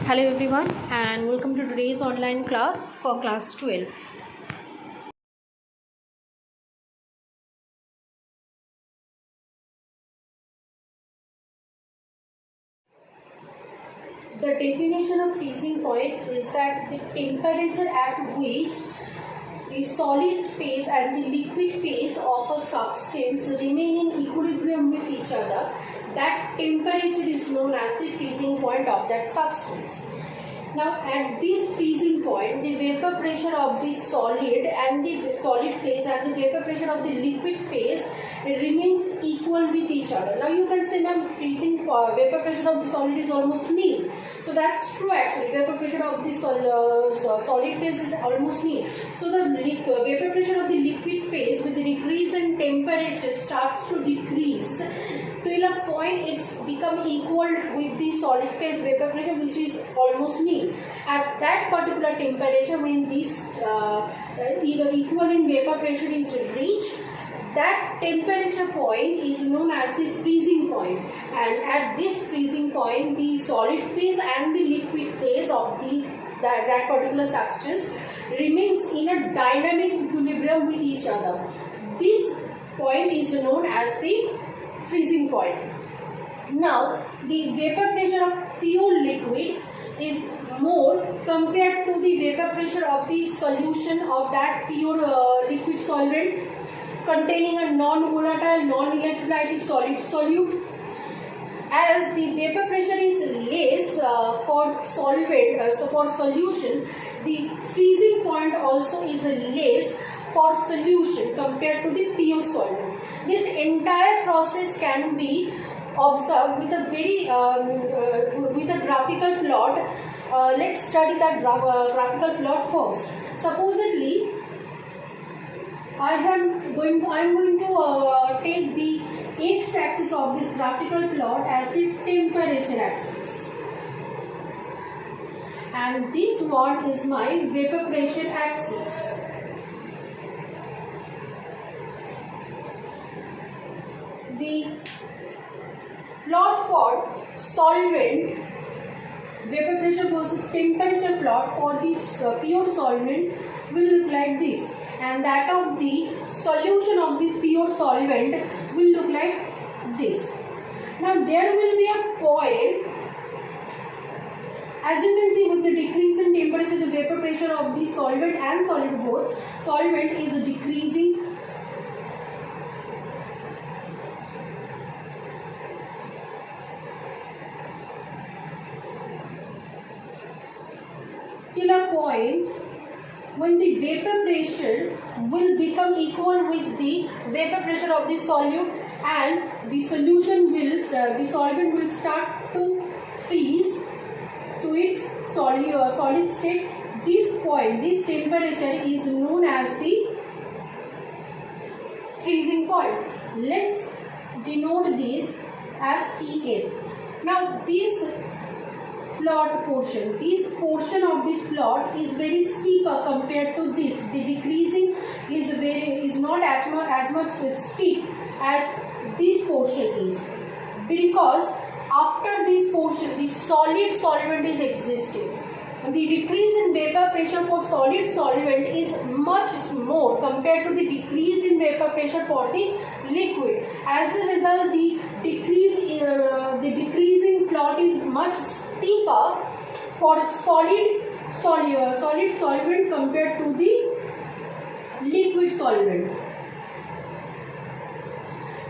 Hello everyone and welcome to today's online class for class 12. The definition of freezing point is that the temperature at which the solid phase and the liquid phase of a substance remain in equilibrium with each other. That temperature is known as the freezing point of that substance. Now at this freezing point, the vapor pressure of the solid and the solid phase and the vapor pressure of the liquid phase remains equal with each other. Now you can say, ma'am, freezing vapor pressure of the solid is almost nil. So that's true actually. Vapor pressure of the solid phase is almost nil. So the vapor pressure of the liquid phase with the decrease in temperature starts to decrease till a point it's become equal with the solid phase vapor pressure, which is almost nil. At that particular temperature, when this either equivalent vapor pressure is reached, that temperature point is known as the freezing point. And at this freezing point, the solid phase and the liquid phase of that particular substance remains in a dynamic equilibrium with each other. This point is known as the freezing point. Now, the vapor pressure of pure liquid is more compared to the vapor pressure of the solution of that pure liquid solvent containing a non-volatile, non-electrolytic solute. As the vapor pressure is less for solvent, so for solution, the freezing point also is less for solution compared to the pure solvent. This entire process can be observed with a very with a graphical plot. Let's study that graphical plot first. Supposedly, I'm going to take the x-axis of this graphical plot as the temperature axis, and this one is my vapor pressure axis. The plot for solvent vapor pressure versus temperature plot for this pure solvent will look like this, and that of the solution of this pure solvent will look like this. Now there will be a point, as you can see, with the decrease in temperature, the vapor pressure of the solvent and solid both, solvent is decreasing till a point when the vapor pressure will become equal with the vapor pressure of the solute, and the solution will, the solvent will start to freeze to its solid state. This point, this temperature is known as the freezing point. Let's denote this as TF. Now this plot portion, this portion of this plot is very steeper compared to this. The decreasing is not as much steep as this portion is, because after this portion the solid solvent is existing. The decrease in vapor pressure for solid solvent is much more compared to the decrease in vapor pressure for the liquid. As a result, the decreasing plot is much steeper for solid solvent compared to the liquid solvent.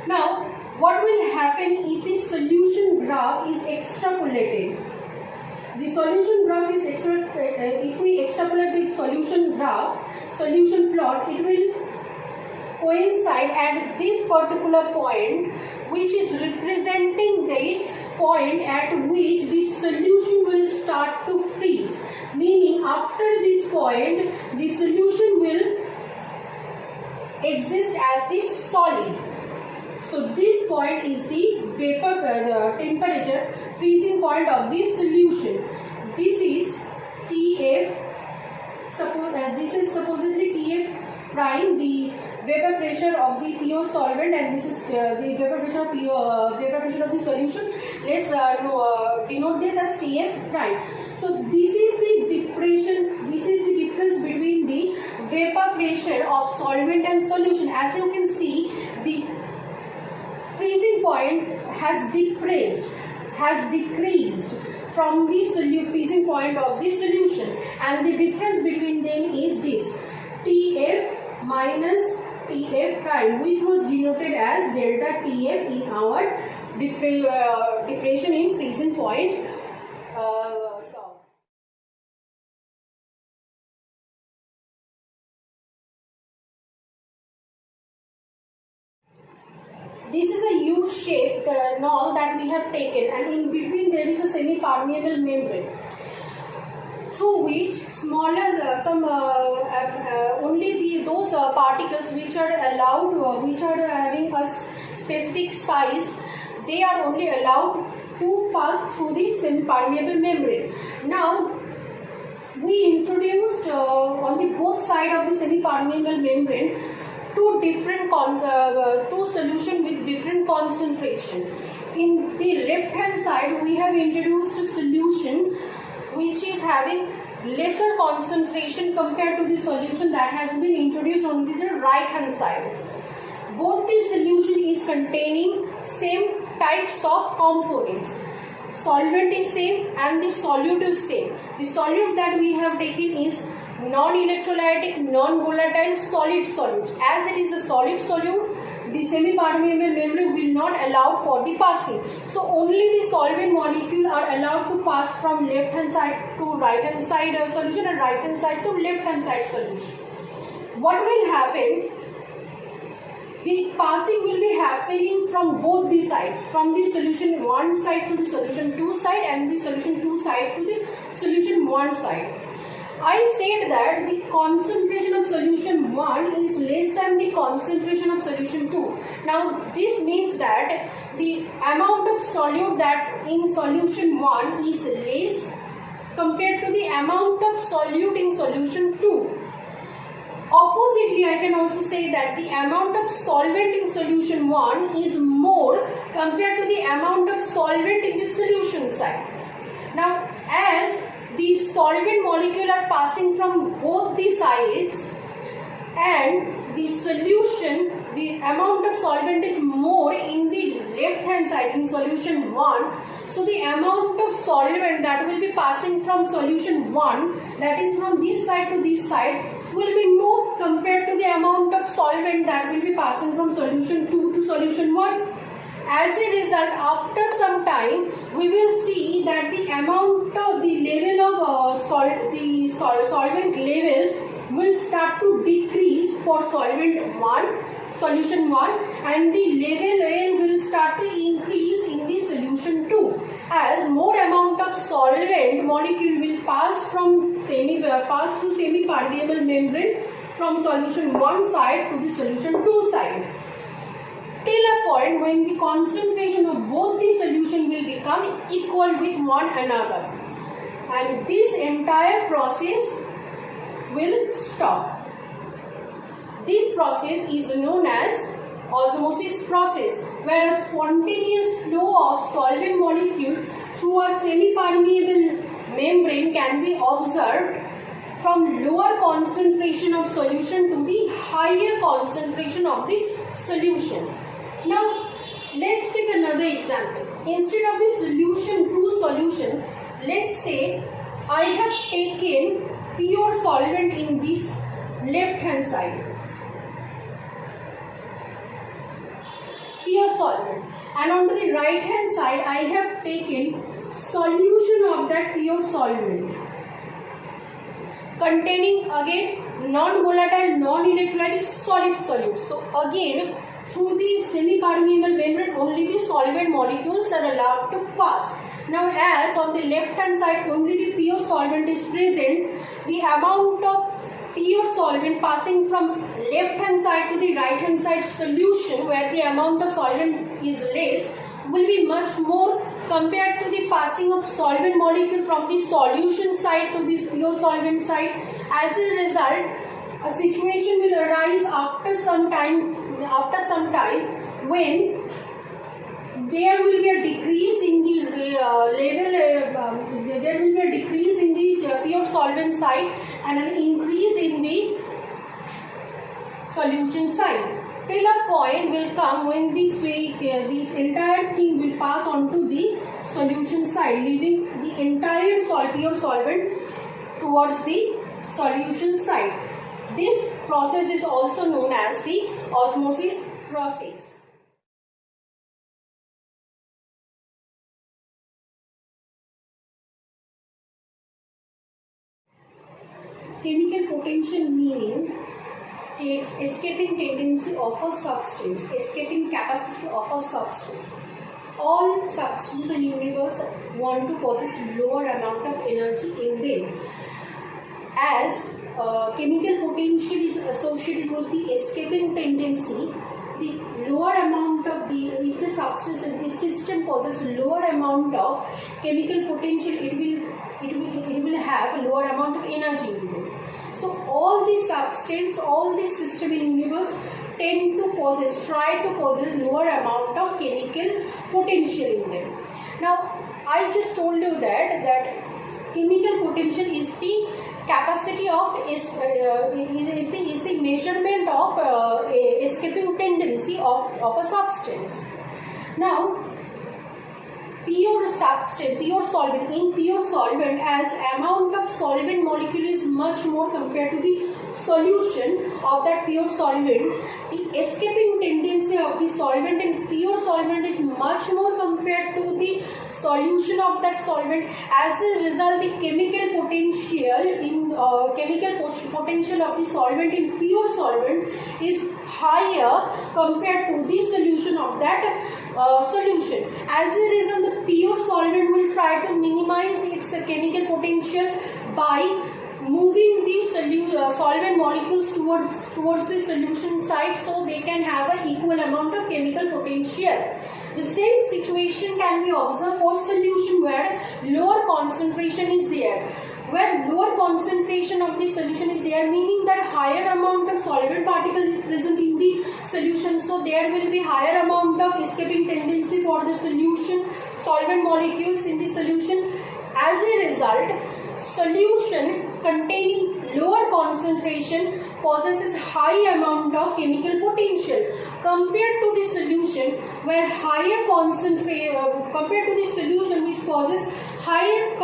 Now, what will happen if the solution graph is extrapolated? The solution graph is if we extrapolate the solution plot, it will coincide at this particular point, which is representing the point at which the solution will start to freeze. Meaning, after this point, the solution will exist as the solid. So this point is the vapor temperature freezing point of the solution. This is TF. This is supposedly TF prime, the vapor pressure of the pure solvent, and this is the vapor pressure of vapor pressure of the solution. Let's denote this as Tf prime. So this is the depression. This is the difference between the vapor pressure of solvent and solution. As you can see, the freezing point has decreased from the freezing point of the solution, and the difference between them is this Tf minus Tf prime, which was denoted as delta Tf in our depression in freezing point term. This is a U-shaped knoll that we have taken, and in between there is a semi-permeable membrane through which smaller only those particles which are allowed, which are having a specific size, they are only allowed to pass through the semi-permeable membrane. Now we introduced on the both side of the semi-permeable membrane two solution with different concentration. In the left hand side we have introduced a solution which is having lesser concentration compared to the solution that has been introduced on the right hand side. Both the solution is containing same types of components. Solvent is same and the solute is same. The solute that we have taken is non-electrolytic, non-volatile solid solutes. As it is a solid solute, the semi-permeable membrane will not allow for the passing. So only the solvent molecule are allowed to pass from left hand side to right hand side solution and right hand side to left hand side solution. What will happen? The passing will be happening from both the sides, from the solution 1 side to the solution 2 side and the solution 2 side to the solution 1 side. I said that the concentration of solution 1 is less than the concentration of solution 2. Now this means that the amount of solute that in solution 1 is less compared to the amount of solute in solution 2. Oppositely, I can also say that the amount of solvent in solution 1 is more compared to the amount of solvent in the solution side. Now, as the solvent molecule are passing from both the sides and the solution, the amount of solvent is more in the left hand side in solution 1. So the amount of solvent that will be passing from solution 1, that is from this side to this side, will be more compared to the amount of solvent that will be passing from solution 2 to solution 1. As a result, after some time, we will see that the amount of the level of solvent level will start to decrease for solution 1, and the level L will start to increase in the solution 2, as more amount of solvent molecule will pass through semi-permeable membrane from solution 1 side to the solution 2 side, till a point when the concentration of both the solution will become equal with one another, and this entire process will stop. This process is known as osmosis process, where a spontaneous flow of solvent molecule through a semi-permeable membrane can be observed from lower concentration of solution to the higher concentration of the solution. Now, let's take another example. Instead of the solution 2 solution, let's say I have taken pure solvent in this left hand side. Pure solvent, and on the right hand side I have taken solution of that pure solvent containing again non-volatile, non-electrolytic solid solutes. So again, through the semi-permeable membrane only the solvent molecules are allowed to pass. Now, as on the left hand side only the pure solvent is present, the amount of pure solvent passing from left hand side to the right hand side solution, where the amount of solvent is less, will be much more compared to the passing of solvent molecule from the solution side to this pure solvent side. As a result, a situation will arise after some time when there will be a decrease in the there will be a decrease in the pure solvent side and an increase in the solution side, till a point will come when this entire thing will pass on to the solution side, leaving the entire pure solvent towards the solution side. This process is also known as the osmosis process. Chemical potential meaning takes escaping tendency of a substance, escaping capacity of a substance. All substances in universe want to possess lower amount of energy in them. As chemical potential is associated with the escaping tendency, the lower amount of if the substance in the system possesses lower amount of chemical potential, it will have a lower amount of energy in them. So all the substance, all the system in universe try to possess lower amount of chemical potential in them. Now I just told you that chemical potential is the capacity of is the measurement of escaping tendency of a substance. Now pure solvent, in pure solvent, as amount of solvent molecule is much more compared to the solution of that pure solvent, the escaping tendency of the solvent in pure solvent is much more compared to the solution of that solvent. As a result, the chemical potential of the solvent in pure solvent is higher compared to the solution of that solution. As a result, the pure solvent will try to minimize its chemical potential by moving the solvent molecules towards the solution side, so they can have an equal amount of chemical potential. The same situation can be observed for solution where lower concentration is there. Where lower concentration of the solution is there, meaning that higher amount of solvent particle is present in the solution, so there will be higher amount of escaping tendency for the solvent molecules in the solution. As a result, solution containing lower concentration possesses high amount of chemical potential compared to the solution where higher concentration compared to the solution which possesses higher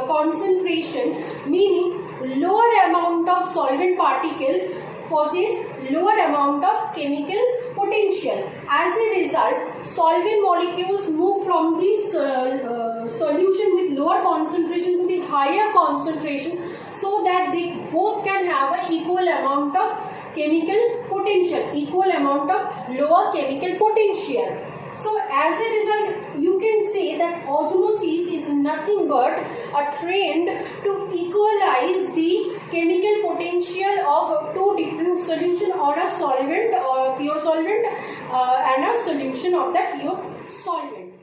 concentration, meaning lower amount of solvent particle possess lower amount of chemical potential. As a result, solvent molecules move from the solution with lower concentration to the higher concentration, so that they both can have an equal amount of chemical potential, equal amount of lower chemical potential. So as a result, you can say that osmosis is nothing but a trend to equalize the chemical potential of two different solutions, or a solvent or pure solvent and a solution of that pure solvent.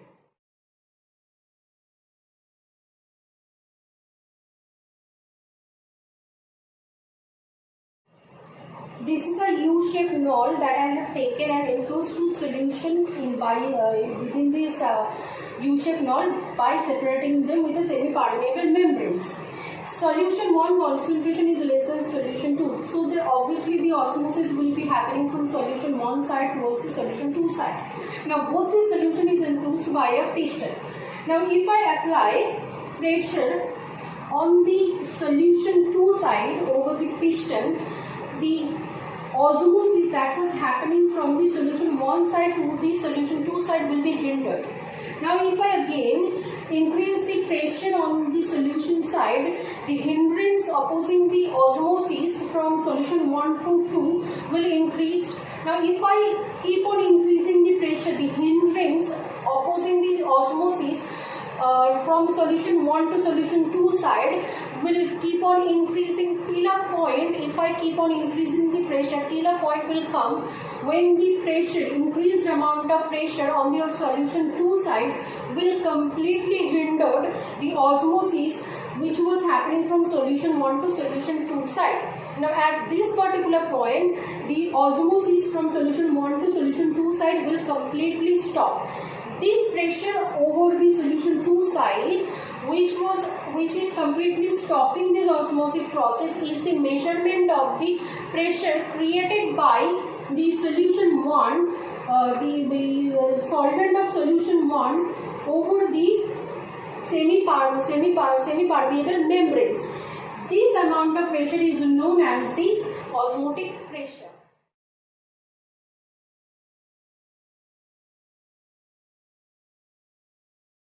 This is a U-shaped knoll that I have taken and enclosed two solutions within this U-shaped knoll by separating them with a semi-permeable membranes. Solution 1 concentration is less than solution 2. So obviously the osmosis will be happening from solution 1 side towards the solution 2 side. Now both the solution is enclosed by a piston. Now if I apply pressure on the solution 2 side over the piston, the osmosis that was happening from the solution 1 side to the solution 2 side will be hindered. Now if I again increase the pressure on the solution side, the hindrance opposing the osmosis from solution 1 to 2 will increase. Now if I keep on increasing the pressure, the hindrance opposing the osmosis from solution 1 to solution 2 side will keep on increasing till a point. If I keep on increasing the pressure, till a point will come when the pressure, increased amount of pressure on the solution 2 side will completely hinder the osmosis which was happening from solution 1 to solution 2 side. Now at this particular point, the osmosis from solution 1 to solution 2 side will completely stop. This pressure over the solution 2 side which is completely stopping this osmosis process is the measurement of the pressure created by the solution 1, the solvent of solution 1 over the semi-permeable membranes. This amount of pressure is known as the osmotic pressure.